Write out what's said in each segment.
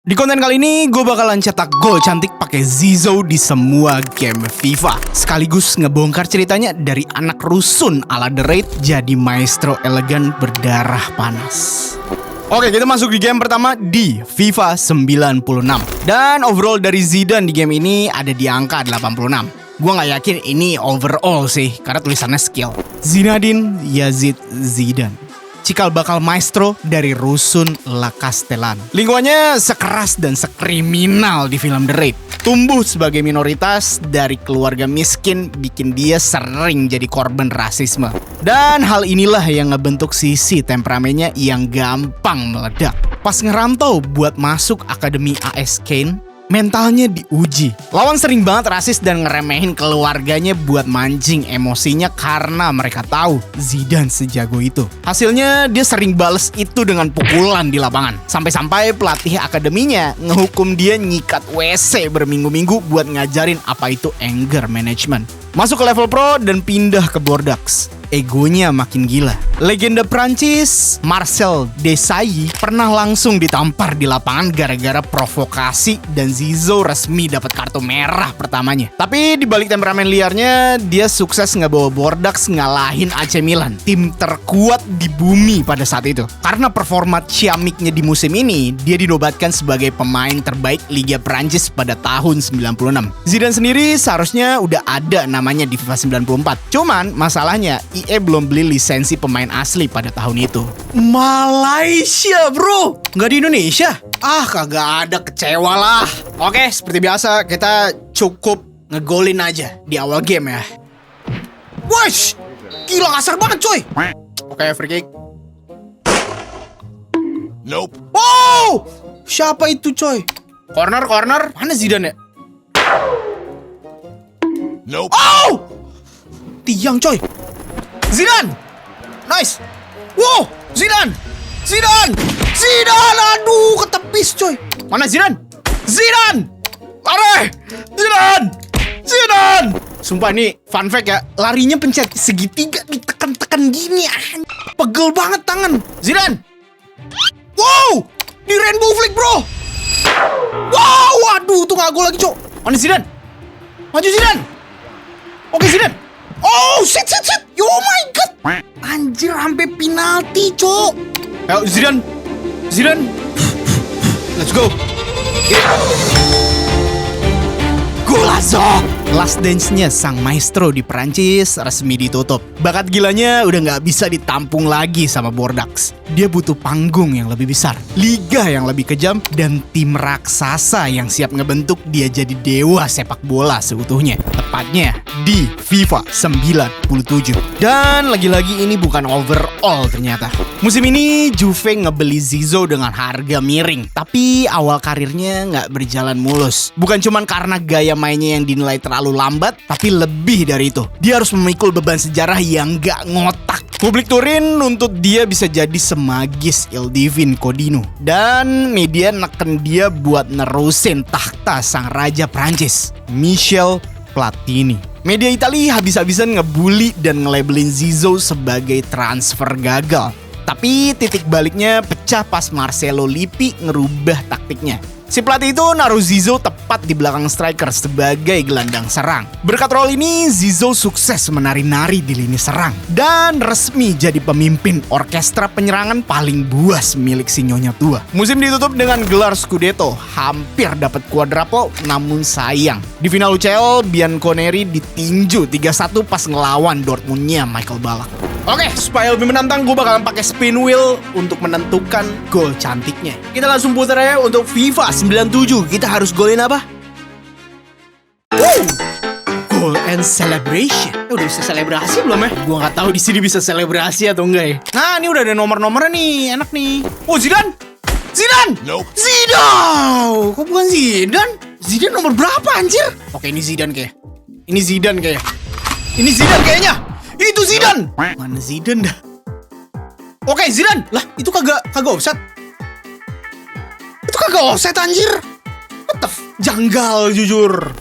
Di konten kali ini gue bakalan cetak gol cantik pakai Zizou di semua game FIFA. Sekaligus ngebongkar ceritanya dari anak rusun ala The Raid jadi maestro elegan berdarah panas. Oke, kita masuk di game pertama di FIFA 96. Dan overall dari Zidane di game ini ada di angka 86. Gue gak yakin ini overall sih, karena tulisannya skill. Zinedine Yazid Zidane, cikal bakal maestro dari rusun La Castellane. Lingkungannya sekeras dan sekriminal di film The Raid. Tumbuh sebagai minoritas dari keluarga miskin bikin dia sering jadi korban rasisme. Dan hal inilah yang ngebentuk sisi temperamennya yang gampang meledak. Pas ngerantau buat masuk Akademi AS Kane, mentalnya diuji. Lawan sering banget rasis dan ngeremehin keluarganya buat mancing emosinya karena mereka tahu Zidane sejago itu. Hasilnya dia sering bales itu dengan pukulan di lapangan. Sampai-sampai pelatih akademinya ngehukum dia nyikat WC berminggu-minggu buat ngajarin apa itu anger management. Masuk ke level pro dan pindah ke Bordeaux. Egonya makin gila. Legenda Prancis Marcel Desailly pernah langsung ditampar di lapangan gara-gara provokasi dan Zizou resmi dapat kartu merah pertamanya. Tapi di balik temperamen liarnya, dia sukses ngebawa Bordeaux ngalahin AC Milan, tim terkuat di bumi pada saat itu. Karena performa ciamiknya di musim ini, dia dinobatkan sebagai pemain terbaik Liga Prancis pada tahun 96. Zidane sendiri seharusnya udah ada namanya di FIFA 94. Cuman masalahnya EA belum beli lisensi pemain asli pada tahun itu. Malaysia bro, nggak di Indonesia? Ah kagak ada, kecewa lah. Oke, seperti biasa kita cukup ngegolin aja di awal game ya. Wush, gila kasar banget coy. Oke, free kick. Nope. Wow, siapa itu coy? Corner, mana Zidane ya? Nope. Oh, tiang coy. Zidane, nice. Wow, Zidane, aduh ketepis coy. Mana Zidane? Lari, Zidane. Sumpah nih fun fact ya, larinya pencet segitiga ditekan-tekan gini, pegel banget tangan. Zidane, wow, di rainbow flick bro. Wow, waduh tuh nggak gol lagi cok. Mana Zidane? Maju Zidane. Oke Zidane. Oh shit. Oh my god. Anjir sampai penalti cok. Ayo Zidane. Let's go. Golazo. Last dance-nya sang maestro di Prancis resmi ditutup. Bakat gilanya udah gak bisa ditampung lagi sama Bordeaux. Dia butuh panggung yang lebih besar, liga yang lebih kejam, dan tim raksasa yang siap ngebentuk dia jadi dewa sepak bola seutuhnya. Tepatnya di FIFA 97. Dan lagi-lagi ini bukan overall ternyata. Musim ini Juve ngebeli Zizou dengan harga miring, tapi awal karirnya gak berjalan mulus. Bukan cuman karena gaya mainnya yang dinilai terlalu lambat, tapi lebih dari itu. Dia harus memikul beban sejarah yang gak ngotak. Publik Turin nuntut dia bisa jadi semagis Il Divin Codino. Dan media neken dia buat nerusin tahta sang raja Prancis, Michel Platini. Media Italia habis-habisan ngebully dan ngelabelin Zizou sebagai transfer gagal. Tapi titik baliknya pecah pas Marcelo Lippi ngerubah taktiknya. Si pelatih itu naruh Zizou tepat di belakang striker sebagai gelandang serang. Berkat role ini, Zizou sukses menari-nari di lini serang dan resmi jadi pemimpin orkestra penyerangan paling buas milik si nyonya tua. Musim ditutup dengan gelar Scudetto, hampir dapat quadruple, namun sayang di final UCL Bianconeri ditinju 3-1 pas ngelawan Dortmundnya Michael Ballack. Oke, supaya lebih menantang, gue bakalan pakai spin wheel untuk menentukan gol cantiknya. Kita langsung putar aja untuk FIFA 97. Kita harus golin apa? Goal and celebration. Udah bisa selebrasi belum ya? Gue nggak tahu di sini bisa selebrasi atau enggak ya. Nah, ini udah ada nomor-nomornya nih, enak nih. Oh, Zidane. Nope. Zidane. Kok bukan Zidane? Zidane nomor berapa anjir? Oke, ini Zidane kayak. Ini Zidane kayaknya. Itu Zidane. Mana Zidane dah? Oke, Zidane. Lah, itu kagak offset. Itu kagak offset anjir. What the janggal jujur.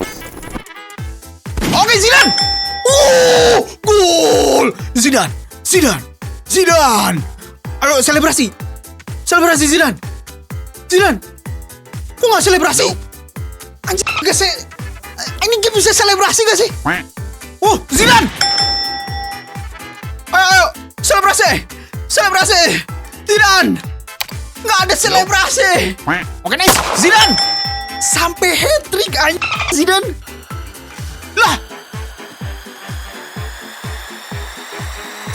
Oke, Zidane. Gol. Zidane. Ayo selebrasi Zidane. nggak selebrasi? Anjir, gak ini game bisa selebrasi gak sih? Zidane! Ayo, selebrasi! Selebrasi! Zidane! Nggak ada selebrasi! Oke, nice! Zidane! Sampai hat-trick anjir Zidane! Lah!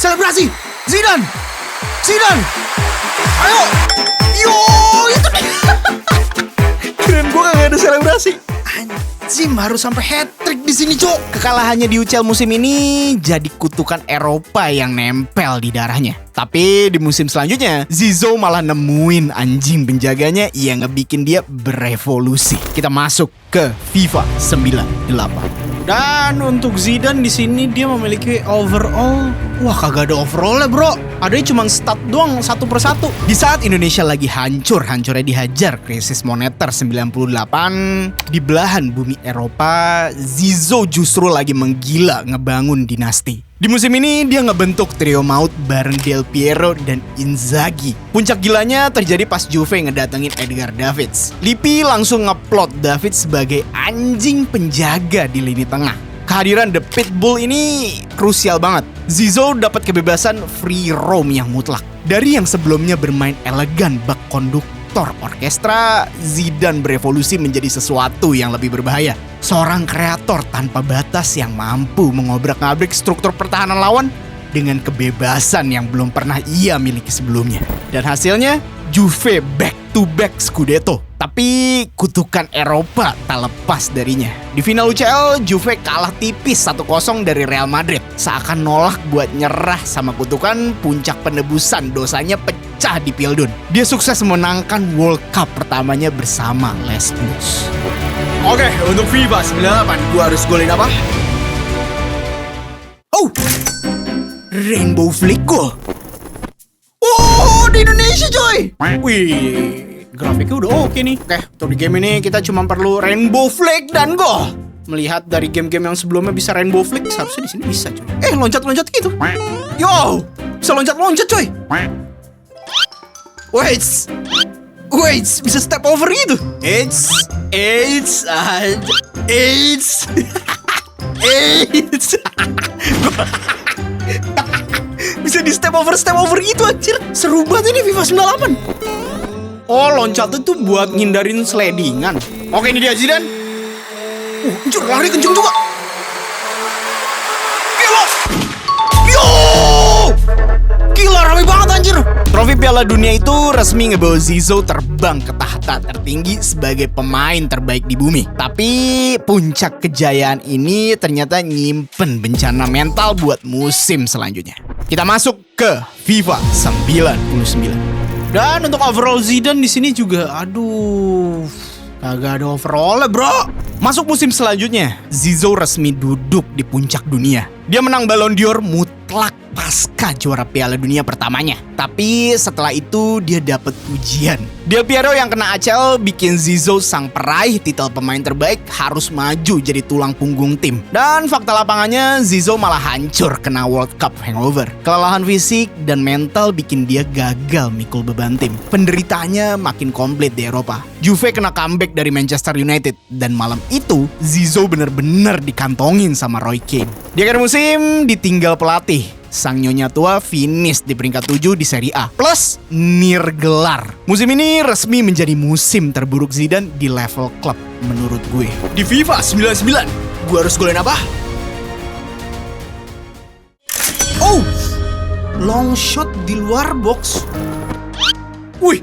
Selebrasi! Zidane! Zidane! Ayo! Yo! Itu keren, gua gak ada selebrasi. Anjim, harus sampai hat-trick di sini, Cok. Kekalahannya di UCL musim ini jadi kutukan Eropa yang nempel di darahnya. Tapi di musim selanjutnya, Zizou malah nemuin anjing penjaganya yang ngebikin dia berevolusi. Kita masuk ke FIFA 98. Dan untuk Zidane di sini dia memiliki overall. Wah, kagak ada overallnya, bro. Adanya cuma stat doang satu persatu. Di saat Indonesia lagi hancur-hancurnya dihajar krisis moneter 98, di belahan bumi Eropa, Zizou justru lagi menggila ngebangun dinasti. Di musim ini dia ngebentuk trio maut bareng Del Piero dan Inzaghi. Puncak gilanya terjadi pas Juve ngedatengin Edgar Davids. Lippi langsung ngeplot Davids sebagai anjing penjaga di lini tengah. Kehadiran The Pitbull ini krusial banget. Zizou dapat kebebasan free roam yang mutlak. Dari yang sebelumnya bermain elegan bak konduktor orkestra, Zidane berevolusi menjadi sesuatu yang lebih berbahaya. Seorang kreator tanpa batas yang mampu mengobrak-ngabrik struktur pertahanan lawan dengan kebebasan yang belum pernah ia miliki sebelumnya. Dan hasilnya, Juve back-to-back Scudetto. Tapi kutukan Eropa tak lepas darinya. Di final UCL, Juve kalah tipis 1-0 dari Real Madrid. Seakan nolak buat nyerah sama kutukan, puncak penebusan dosanya pecah di Pildun. Dia sukses memenangkan World Cup pertamanya bersama Les Blues. Oke, untuk FIFA 98, gua harus golin apa? Rainbow Flick goal. Di Indonesia, coy. Wih, grafiknya udah oke nih. Oke, untuk di game ini kita cuma perlu Rainbow Flick dan gol. Melihat dari game-game yang sebelumnya bisa Rainbow Flick, seharusnya di sini bisa, coy. Loncat-loncat gitu. Yo, bisa loncat-loncat, coy. Wait, bisa step over gitu. Bisa di step over gitu anjir. Seru banget ini FIFA 98. Loncatnya tuh buat ngindarin sledingan. Oke, ini dia Zidane. Anjir, lari kenceng juga. Gila, rame banget anjir. Trofi Piala Dunia itu resmi ngebawa Zizou terbang ke tahta tertinggi sebagai pemain terbaik di bumi. Tapi puncak kejayaan ini ternyata nyimpen bencana mental buat musim selanjutnya. Kita masuk ke FIFA 99. Dan untuk overall Zidane di sini juga, kagak ada overall bro. Masuk musim selanjutnya, Zizou resmi duduk di puncak dunia. Dia menang Ballon d'Or mutlak pasca juara Piala Dunia pertamanya. Tapi setelah itu dia dapat ujian. Del Piero yang kena ACL bikin Zizou sang peraih titel pemain terbaik harus maju jadi tulang punggung tim. Dan fakta lapangannya, Zizou malah hancur kena World Cup hangover. Kelelahan fisik dan mental bikin dia gagal mikul beban tim. Penderitaannya makin komplit di Eropa. Juve kena comeback dari Manchester United. Dan malam itu, Zizou bener-bener dikantongin sama Roy Keane. Di akhir musim, ditinggal pelatih. Sang nyonya tua finish di peringkat 7 di Serie A plus nirgelar. Musim ini resmi menjadi musim terburuk Zidane di level klub menurut gue. Di FIFA 99, gue harus golin apa? Long shot di luar box. Wih.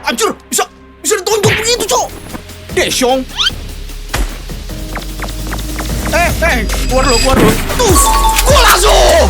Anjir, bisa ditonjok begitu, Cok. Desyong. Keluar lo. Tuh, gua langsung.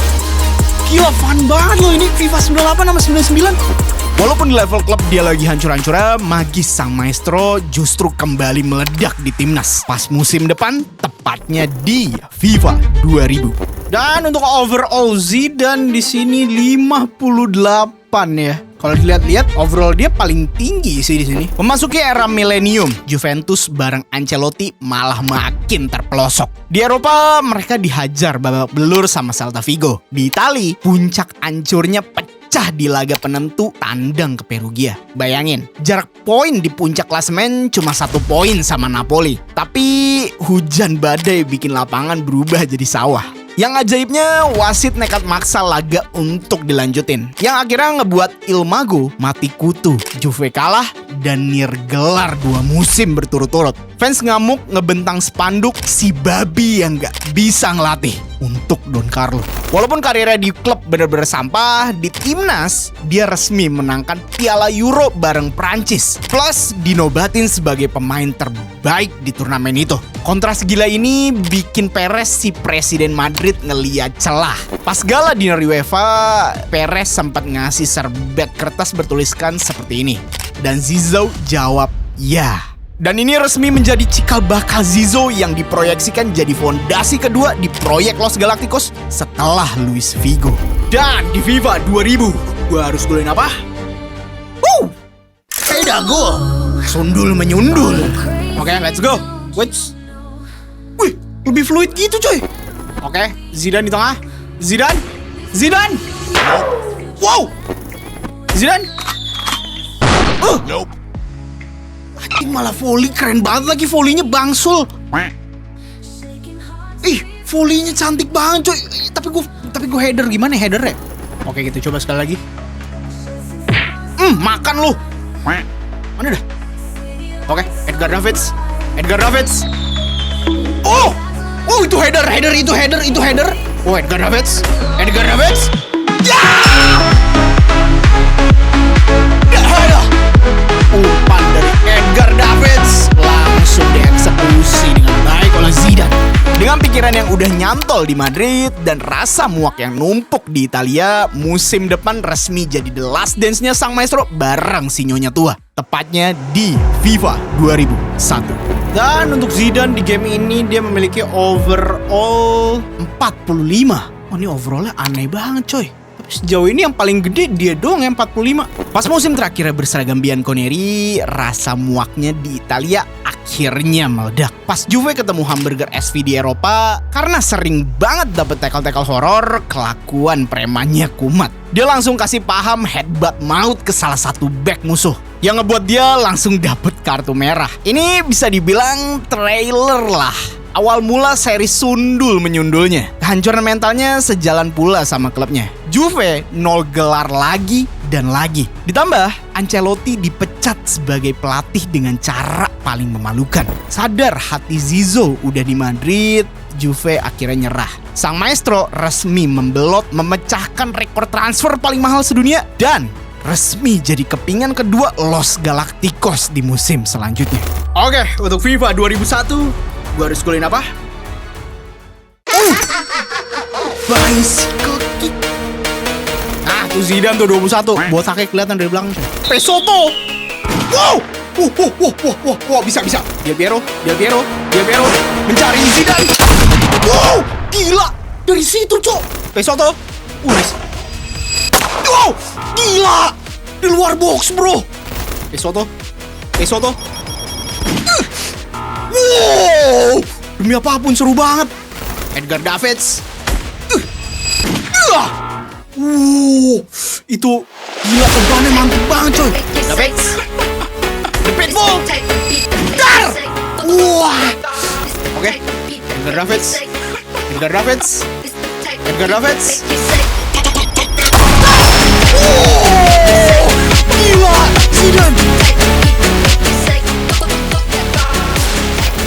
Gila, fun banget loh ini FIFA 98 sama 99. Walaupun di level klub dia lagi hancur-hancurnya, magis sang maestro justru kembali meledak di timnas. Pas musim depan, tepatnya di FIFA 2000. Dan untuk overall Zidane di sini 58 ya. Kalau dilihat-lihat, overall dia paling tinggi sih di sini. Memasuki era milenium, Juventus bareng Ancelotti malah makin terpelosok. Di Eropa, mereka dihajar babak belur sama Celta Vigo. Di Itali, puncak ancurnya pecah pecah di laga penentu tandang ke Perugia. Bayangin, jarak poin di puncak klasemen cuma 1 poin sama Napoli. Tapi hujan badai bikin lapangan berubah jadi sawah. Yang ajaibnya, wasit nekat maksa laga untuk dilanjutin. Yang akhirnya ngebuat Il Mago mati kutu. Juve kalah dan nirgelar 2 musim berturut-turut. Fans ngamuk ngebentang spanduk si babi yang gak bisa ngelatih untuk Don Carlo. Walaupun karirnya di klub bener-bener sampah, di timnas dia resmi menangkan Piala Euro bareng Prancis. Plus dinobatin sebagai pemain terbaik di turnamen itu. Kontras gila ini bikin Perez si presiden Madrid ngeliat celah. Pas gala dinner UEFA, Perez sempat ngasih serbet kertas bertuliskan seperti ini. Dan Zizou jawab ya. Dan ini resmi menjadi cikal bakal Zizou yang diproyeksikan jadi fondasi kedua di proyek Los Galacticos setelah Luis Figo. Dan di FIFA 2000, gue harus golin apa? Dago. Sundul menyundul. Oke, let's go. Wih, lebih fluid gitu coy. Oke, Zidane di tengah. Zidane. Wow. Zidane. Nope. Anjing malah volley, keren banget lagi volleynya bangsul. Ih, volleynya cantik banget coy. Tapi gue header, gimana headernya? Oke gitu, coba sekali lagi. Makan lu. Mana dah? Oke, Edgar Davids. Oh, itu header. Oh, Edgar Davids. Ya! Umpan dari Edgar Davids langsung dieksekusi dengan baik oleh Zidane. Dengan pikiran yang udah nyantol di Madrid dan rasa muak yang numpuk di Italia, musim depan resmi jadi the last dance-nya sang maestro bareng si nyonya tua. Tepatnya di FIFA 2001. Dan untuk Zidane di game ini dia memiliki overall 45. Oh, ini overallnya aneh banget coy. Sejauh ini yang paling gede dia doang yang 45. Pas musim terakhirnya berseragam Bianconeri, rasa muaknya di Italia akhirnya meledak. Pas Juve ketemu hamburger SV di Eropa, karena sering banget dapet tackle-tackle horor, kelakuan premannya kumat. Dia langsung kasih paham headbutt maut ke salah satu back musuh, yang ngebuat dia langsung dapet kartu merah. Ini bisa dibilang trailer lah. Awal mula seri sundul menyundulnya. Kehancuran mentalnya sejalan pula sama klubnya. Juve 0 gelar lagi dan lagi. Ditambah Ancelotti dipecat sebagai pelatih dengan cara paling memalukan. Sadar hati Zizou udah di Madrid, Juve akhirnya nyerah. Sang maestro resmi membelot memecahkan rekor transfer paling mahal sedunia dan resmi jadi kepingan kedua Los Galacticos di musim selanjutnya. Oke, untuk FIFA 2001 gue harus golin apa? Bicycle kick. Nah, tuh Zidane tuh 21. Botaknya kelihatan dari belakang. Pesoto. Wow. Bisa. Del Piero. Mencari Zidane. Wow, gila. Dari situ, Cok. Pesoto. Nice. Wow, gila. Di luar box, bro. Pesoto. Wow, demi apapun seru banget. Edgar Davids. Itu gila, umpannya mantep banget coy. Davids. The Pitbull. Dar. Wah. Oke. Edgar Davids. Gila, Zidane.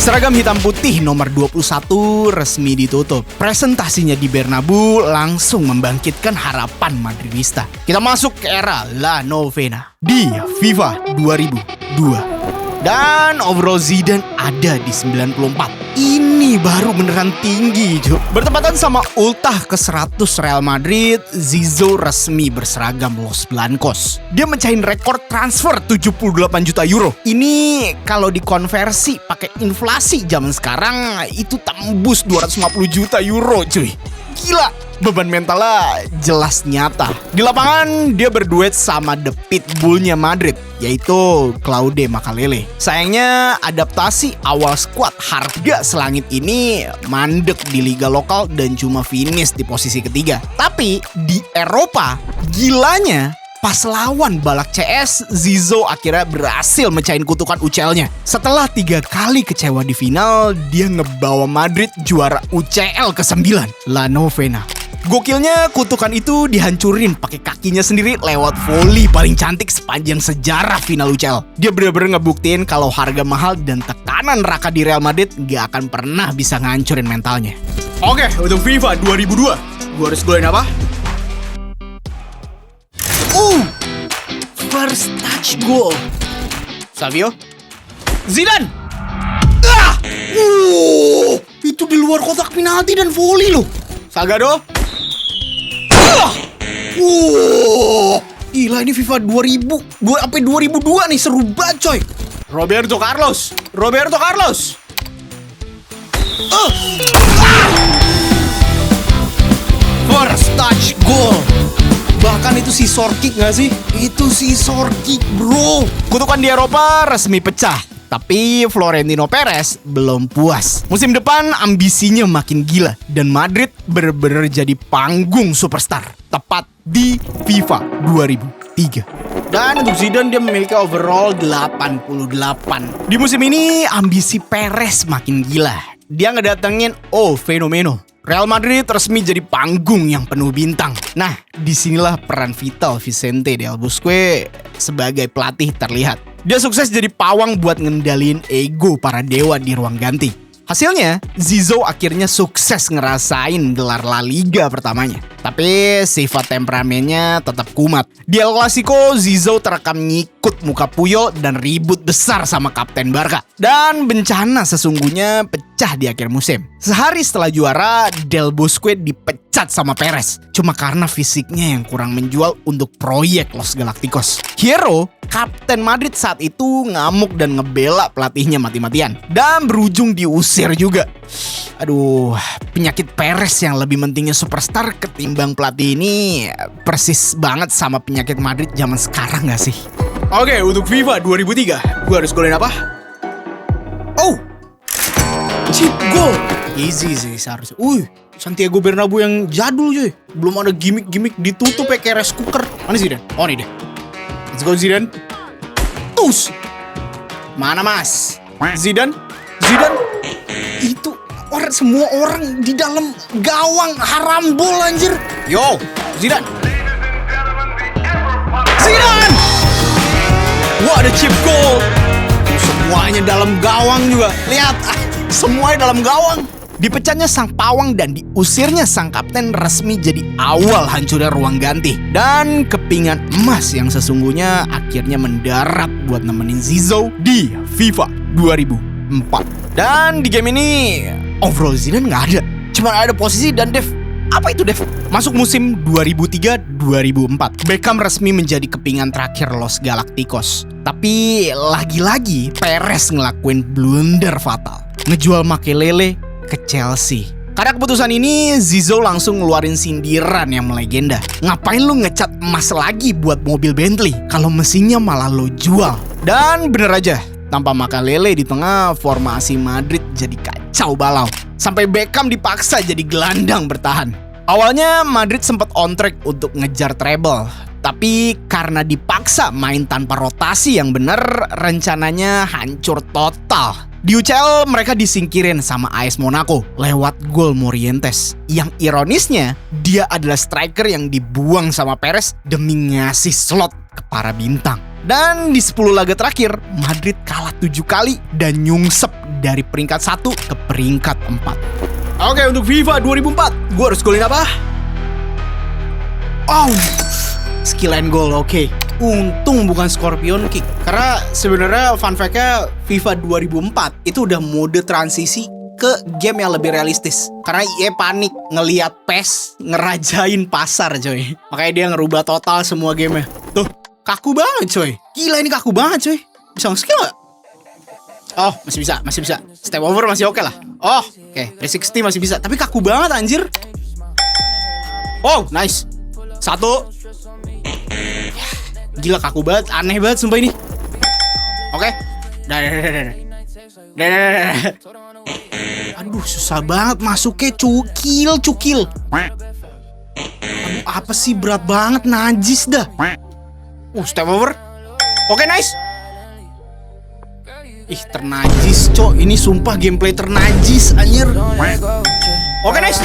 Seragam hitam putih nomor 21 resmi ditutup. Presentasinya di Bernabeu langsung membangkitkan harapan Madridista. Kita masuk ke era La Novena di FIFA 2002. Dan overall Zidane ada di 94. Ini baru beneran tinggi, Jo. Bertepatan sama ultah ke-100 Real Madrid, Zizou resmi berseragam Los Blancos. Dia mencahin rekor transfer 78 juta euro. Ini kalau dikonversi pakai inflasi zaman sekarang itu tembus 250 juta euro, cuy. gila. Beban mentalnya jelas nyata. Di lapangan dia berduet sama The Pitbull-nya Madrid, yaitu Claude Makalele. Sayangnya adaptasi awal skuad harga selangit ini mandek di liga lokal dan cuma finish di posisi ketiga. Tapi di Eropa, gilanya pas lawan Balak CS, Zizou akhirnya berhasil mecahin kutukan UCL-nya. Setelah 3 kali kecewa di final, dia ngebawa Madrid juara UCL ke-9, La Novena. Gokilnya kutukan itu dihancurin pakai kakinya sendiri lewat volley paling cantik sepanjang sejarah final UCL. Dia bener-bener ngebuktiin kalau harga mahal dan tekanan raka di Real Madrid gak akan pernah bisa ngancurin mentalnya. Oke, untuk FIFA 2002, gue harus golin apa? First touch goal. Savio, Zidane. Itu di luar kotak penalti dan volley loh. Salgado. Gila ini FIFA 2000, 2002 nih, seru banget coy. Roberto Carlos. First touch goal. Bahkan itu scissor kick gak sih? Itu scissor kick bro. Kutukan di Eropa resmi pecah. Tapi Florentino Perez belum puas. Musim depan ambisinya makin gila dan Madrid bener-bener jadi panggung superstar. Tepat di FIFA 2003. Dan untuk Zidane dia memiliki overall 88. Di musim ini ambisi Perez makin gila. Dia ngedatengin fenomeno. Real Madrid resmi jadi panggung yang penuh bintang. Nah, disinilah peran vital Vicente Del Bosque sebagai pelatih terlihat. Dia sukses jadi pawang buat ngendaliin ego para dewa di ruang ganti. Hasilnya, Zizou akhirnya sukses ngerasain gelar La Liga pertamanya. Tapi sifat temperamennya tetap kumat. Di El Clasico, Zizou terekam nyikut muka Puyol dan ribut besar sama Kapten Barca. Dan bencana sesungguhnya pecah di akhir musim. Sehari setelah juara, Del Bosque dipecat sama Perez. Cuma karena fisiknya yang kurang menjual untuk proyek Los Galacticos. Hierro, Kapten Madrid saat itu ngamuk dan ngebela pelatihnya mati-matian. Dan berujung diusir juga. Aduh, penyakit Perez yang lebih pentingnya superstar ketimbang pelatih ini persis banget sama penyakit Madrid zaman sekarang gak sih? Oke, untuk FIFA 2003, gue harus golin apa? Chip goal. Easy sih seharusnya. Santiago Bernabeu yang jadul cuy. Belum ada gimmick-gimmick ditutup kayak rice cooker. Mana Zidane? Oh nih deh. Let's go Zidane. Tus. Mana mas? Zidane. Itu semua orang di dalam gawang harambol anjir. Yo, Zidane. Wah ada chip goal. Semuanya dalam gawang juga. Lihat, semuanya dalam gawang. Dipecatnya sang pawang dan diusirnya sang kapten resmi jadi awal hancurnya ruang ganti. Dan kepingan emas yang sesungguhnya akhirnya mendarat buat nemenin Zizou di FIFA 2004. Dan di game ini overall Zidane nggak ada. Cuma ada posisi dan Dev. Apa itu Dev? Masuk musim 2003-2004, Beckham resmi menjadi kepingan terakhir Los Galacticos. Tapi lagi-lagi Perez ngelakuin blunder fatal, ngejual Makelele ke Chelsea. Karena keputusan ini, Zizou langsung ngeluarin sindiran yang melegenda. Ngapain lu ngecat emas lagi buat mobil Bentley kalau mesinnya malah lo jual? Dan bener aja, tanpa Makelele di tengah, formasi Madrid jadi kacau balau. Sampai Beckham dipaksa jadi gelandang bertahan. Awalnya Madrid sempat on track untuk ngejar treble. Tapi karena dipaksa main tanpa rotasi yang benar, rencananya hancur total. Di UCL mereka disingkirin sama AS Monaco lewat gol Morientes. Yang ironisnya, dia adalah striker yang dibuang sama Perez demi ngasih slot ke para bintang. Dan di 10 laga terakhir, Madrid kalah 7 kali dan nyungsep dari peringkat 1 ke peringkat 4. Oke, untuk FIFA 2004, gue harus golin apa? Skill and goal, oke. Untung bukan Scorpion Kick. Karena sebenarnya fun fact-nya FIFA 2004 itu udah mode transisi ke game yang lebih realistis. Karena EA panik ngelihat PES ngerajain pasar coy. Makanya dia ngerubah total semua gamenya. Tuh, kaku banget coy. Gila ini kaku banget coy. Bisa nge-skill gak? Oh, masih bisa. Step over masih oke lah. Oh, oke. 360 masih bisa. Tapi kaku banget anjir. Oh, nice. 1. Gila kaku banget, aneh banget sumpah ini. Oke. Aduh, susah banget masuknya, cukil. Aduh, apa sih, berat banget, najis dah. Step over. Oke, nice. Ih, ternajis, cok. Ini sumpah gameplay ternajis, anjir. Oke, nice.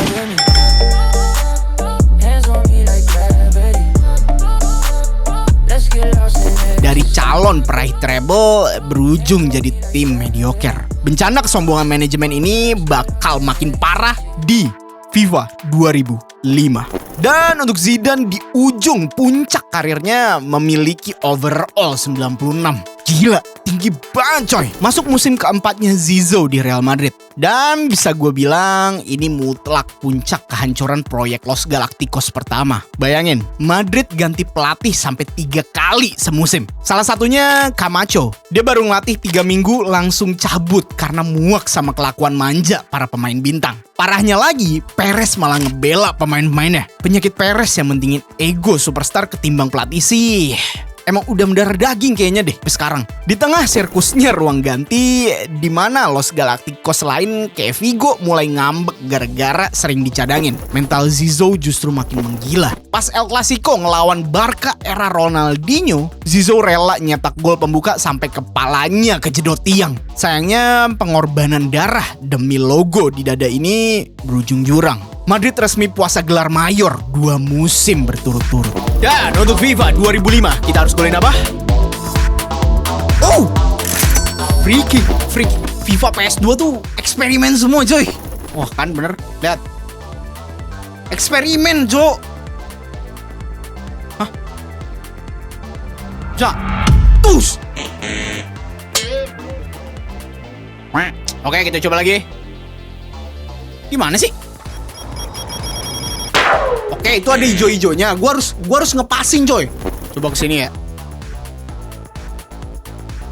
Dari calon peraih treble berujung jadi tim mediocre. Bencana kesombongan manajemen ini bakal makin parah di FIFA 2005. Dan untuk Zidane di ujung puncak karirnya memiliki overall 96. Gila, tinggi banget coy. Masuk musim keempatnya Zizou di Real Madrid. Dan bisa gue bilang ini mutlak puncak kehancuran proyek Los Galacticos pertama. Bayangin, Madrid ganti pelatih sampai 3 kali semusim. Salah satunya Camacho. Dia baru ngelatih 3 minggu langsung cabut karena muak sama kelakuan manja para pemain bintang. Parahnya lagi, Perez malah ngebela pemain-pemainnya. Penyakit Perez yang mentingin ego superstar ketimbang pelatih sih. Emang udah mendarah daging kayaknya deh sekarang. Di tengah sirkusnya ruang ganti, di mana Los Galacticos lain kayak Vigo mulai ngambek gara-gara sering dicadangin. Mental Zizou justru makin menggila. Pas El Clasico ngelawan Barca era Ronaldinho, Zizou rela nyetak gol pembuka sampai kepalanya kejedot tiang. Sayangnya pengorbanan darah demi logo di dada ini berujung jurang. Madrid resmi puasa gelar mayor 2 musim berturut-turut. Dan untuk FIFA 2005 kita harus golin apa? Oh, free kick. FIFA PS2 tuh eksperimen semua coy. Wah kan bener, lihat. Eksperimen Jo. Hah? Tus. Oke, kita coba lagi. Gimana sih? Oke, itu ada hijau-hijaunya. Gua harus ngepasin, coy. Coba kesini ya.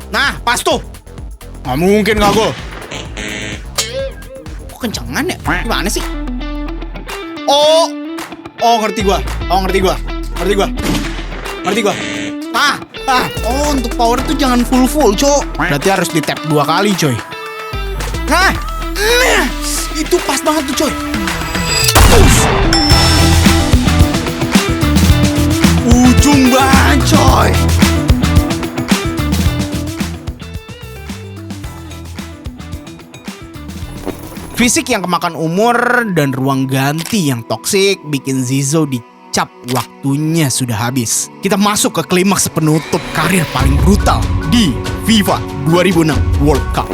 Nah, pas tuh. Nggak mungkin nggak gol. Kok kencengan ya? Gimana sih? Oh, ngerti gua. Oh, untuk power tuh jangan full, coy. Berarti harus di tap 2 kali, coy. Nah, itu pas banget tuh, coy. Ujung banget coy. Fisik yang kemakan umur dan ruang ganti yang toksik bikin Zizou dicap waktunya sudah habis. Kita masuk ke klimaks penutup karir paling brutal di FIFA 2006 World Cup.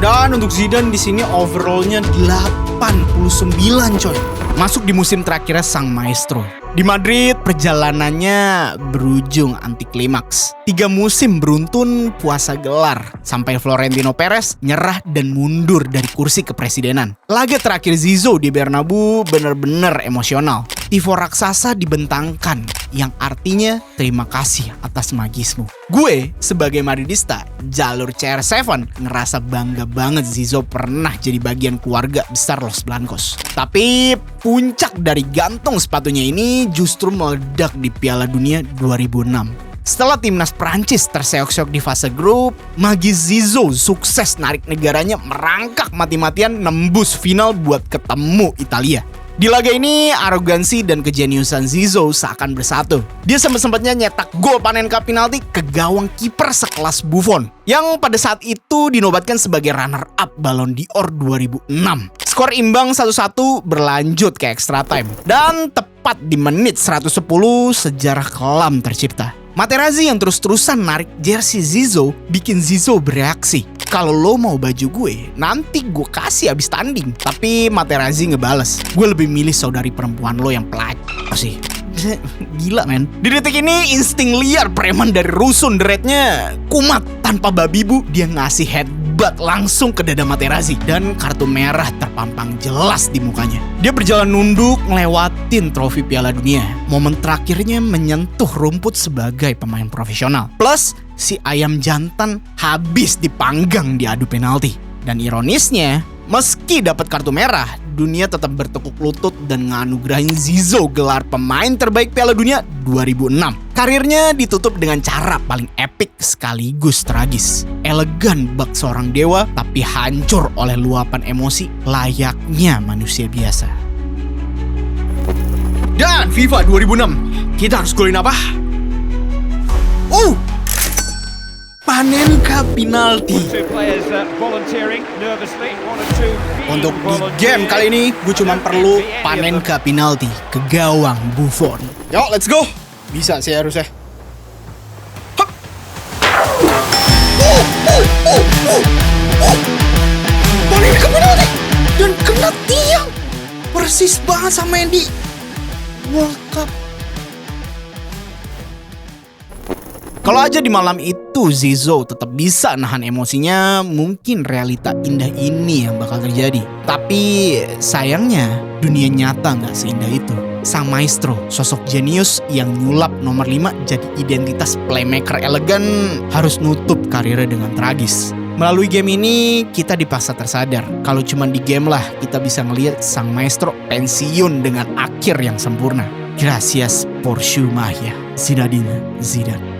Dan untuk Zidane di sini overallnya 89 coy. Masuk di musim terakhirnya sang maestro. Di Madrid, perjalanannya berujung anti klimaks. 3 musim beruntun puasa gelar, sampai Florentino Perez nyerah dan mundur dari kursi kepresidenan. Laga terakhir Zizou di Bernabeu bener-bener emosional. Tifo raksasa dibentangkan, yang artinya terima kasih atas magismu. Gue, sebagai Madridista, jalur CR7 ngerasa bangga banget Zizou pernah jadi bagian keluarga besar Los Blancos. Tapi puncak dari gantung sepatunya ini justru meledak di Piala Dunia 2006. Setelah timnas Prancis terseok-seok di fase grup, magis Zizou sukses narik negaranya merangkak mati-matian nembus final buat ketemu Italia. Di laga ini, arogansi dan kejeniusan Zizou seakan bersatu. Dia sempat-sempatnya nyetak gol panenka penalti ke gawang kiper sekelas Buffon, yang pada saat itu dinobatkan sebagai runner-up Ballon d'Or 2006. Skor imbang 1-1 berlanjut ke extra time. Dan tepat di menit 110, sejarah kelam tercipta. Materazzi yang terus-terusan narik jersey Zizou bikin Zizou bereaksi. Kalau lo mau baju gue, nanti gue kasih abis tanding. Tapi Materazzi ngebales, gue lebih milih saudari perempuan lo yang pelacur sih. Gila men. Di detik ini insting liar preman dari rusun deretnya kumat. Tanpa babi bu, dia ngasih headbutt langsung ke dada Materazzi. Dan kartu merah terpampang jelas di mukanya. Dia berjalan nunduk ngelewatin trofi Piala Dunia. Momen terakhirnya menyentuh rumput sebagai pemain profesional. Plus si ayam jantan habis dipanggang di adu penalti. Dan ironisnya, Meski dapat kartu merah, dunia tetap bertekuk lutut dan nganugerahin Zizou gelar pemain terbaik Piala Dunia 2006. Karirnya ditutup dengan cara paling epik sekaligus tragis. Elegan bak seorang dewa, tapi hancur oleh luapan emosi layaknya manusia biasa. Dan FIFA 2006, kita harus golin apa? Panenka penalti. Untuk di game kali ini, gue cuma perlu Panenka penalti ke gawang Buffon. Yuk, let's go. Bisa sih harusnya. Panenka penalti dan kena tiang. Persis banget sama yang di World Cup. Kalau aja di malam itu Zizou tetap bisa nahan emosinya, mungkin realita indah ini yang bakal terjadi. Tapi sayangnya dunia nyata nggak seindah itu. Sang maestro, sosok jenius yang nyulap nomor 5 jadi identitas playmaker elegan, harus nutup karirnya dengan tragis. Melalui game ini kita dipaksa tersadar kalau cuma di game lah kita bisa ngelihat sang maestro pensiun dengan akhir yang sempurna. Gracias por su magia, Zinedine Zidane.